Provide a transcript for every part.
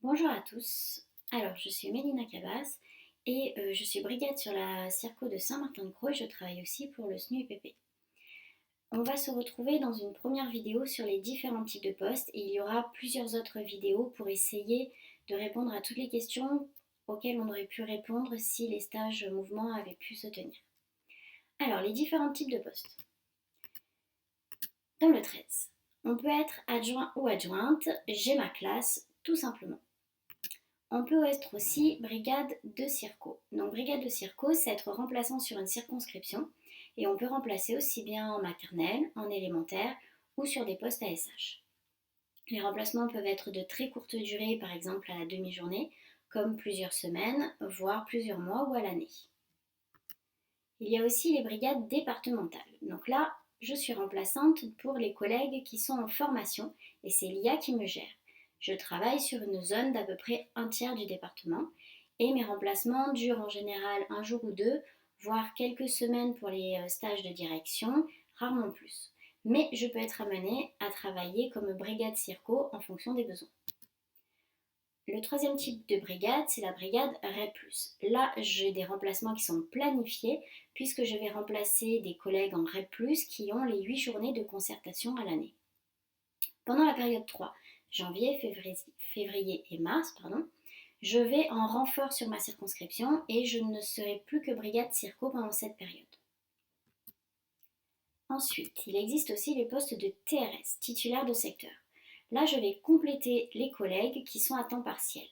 Bonjour à tous, alors je suis Mélina Cabas et je suis brigade sur la Circo de Saint-Martin-de-Croix et je travaille aussi pour le SNUIPP. On va se retrouver dans une première vidéo sur les différents types de postes et il y aura plusieurs autres vidéos pour essayer de répondre à toutes les questions auxquelles on aurait pu répondre si les stages mouvements avaient pu se tenir. Alors les différents types de postes. Dans le 13, on peut être adjoint ou adjointe, j'ai ma classe tout simplement. On peut être aussi brigade de circo. Donc brigade de circo, c'est être remplaçant sur une circonscription et on peut remplacer aussi bien en maternelle, en élémentaire ou sur des postes ASH. Les remplacements peuvent être de très courte durée, par exemple à la demi-journée, comme plusieurs semaines, voire plusieurs mois ou à l'année. Il y a aussi les brigades départementales. Donc là, je suis remplaçante pour les collègues qui sont en formation et c'est l'IA qui me gère. Je travaille sur une zone d'à peu près un tiers du département et mes remplacements durent en général un jour ou deux, voire quelques semaines pour les stages de direction, rarement plus. Mais je peux être amenée à travailler comme brigade circo en fonction des besoins. Le troisième type de brigade, c'est la brigade REP+. Là, j'ai des remplacements qui sont planifiés puisque je vais remplacer des collègues en REP+, qui ont les 8 journées de concertation à l'année. Pendant la période 3, janvier, février et mars, je vais en renfort sur ma circonscription et je ne serai plus que brigade circo pendant cette période. Ensuite, il existe aussi les postes de TRS, titulaire de secteur. Là, je vais compléter les collègues qui sont à temps partiel.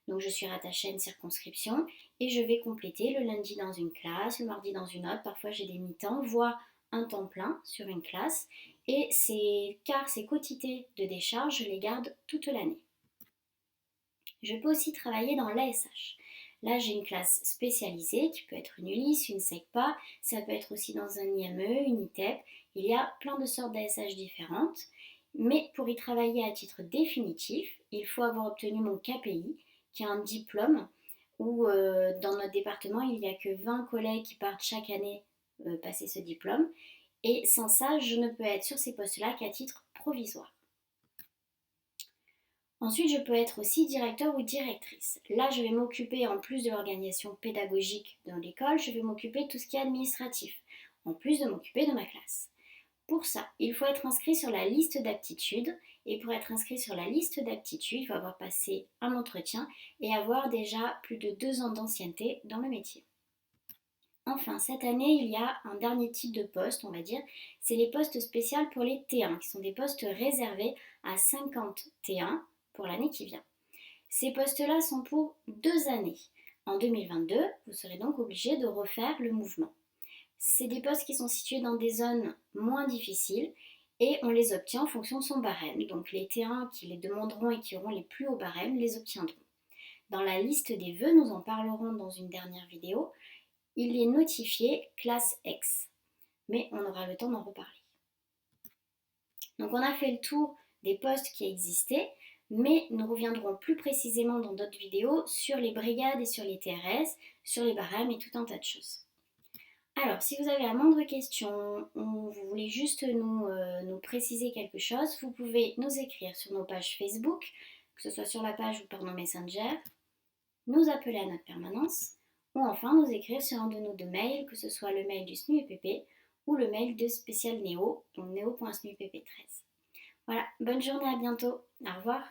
Donc, je suis rattachée à une circonscription et je vais compléter le lundi dans une classe, le mardi dans une autre. Parfois, j'ai des mi-temps, voire un temps plein sur une classe. Et ces quotités de décharge, je les garde toute l'année. Je peux aussi travailler dans l'ASH. Là, j'ai une classe spécialisée qui peut être une ULIS, une SECPA, ça peut être aussi dans un IME, une ITEP. Il y a plein de sortes d'ASH différentes. Mais pour y travailler à titre définitif, il faut avoir obtenu mon KPI, qui est un diplôme où dans notre département, il n'y a que 20 collègues qui partent chaque année passer ce diplôme. Et sans ça, je ne peux être sur ces postes-là qu'à titre provisoire. Ensuite, je peux être aussi directeur ou directrice. Là, je vais m'occuper, en plus de l'organisation pédagogique dans l'école, je vais m'occuper de tout ce qui est administratif, en plus de m'occuper de ma classe. Pour ça, il faut être inscrit sur la liste d'aptitudes. Et pour être inscrit sur la liste d'aptitudes, il faut avoir passé un entretien et avoir déjà plus de 2 ans d'ancienneté dans le métier. Enfin, cette année, il y a un dernier type de poste, on va dire, c'est les postes spéciaux pour les T1, qui sont des postes réservés à 50 T1 pour l'année qui vient. Ces postes-là sont pour 2 années. En 2022, vous serez donc obligé de refaire le mouvement. C'est des postes qui sont situés dans des zones moins difficiles et on les obtient en fonction de son barème. Donc les T1 qui les demanderont et qui auront les plus hauts barèmes les obtiendront. Dans la liste des vœux, nous en parlerons dans une dernière vidéo, il est notifié classe X, mais on aura le temps d'en reparler. Donc on a fait le tour des postes qui existaient, mais nous reviendrons plus précisément dans d'autres vidéos sur les brigades et sur les TRS, sur les barèmes et tout un tas de choses. Alors, si vous avez la moindre question ou vous voulez juste nous préciser quelque chose, vous pouvez nous écrire sur nos pages Facebook, que ce soit sur la page ou par nos messengers, nous appeler à notre permanence, ou enfin nous écrire sur un de nos deux mails, que ce soit le mail du SNUIPP ou le mail de Spécial Néo, donc néo.snuipp13. Voilà, bonne journée, à bientôt, au revoir.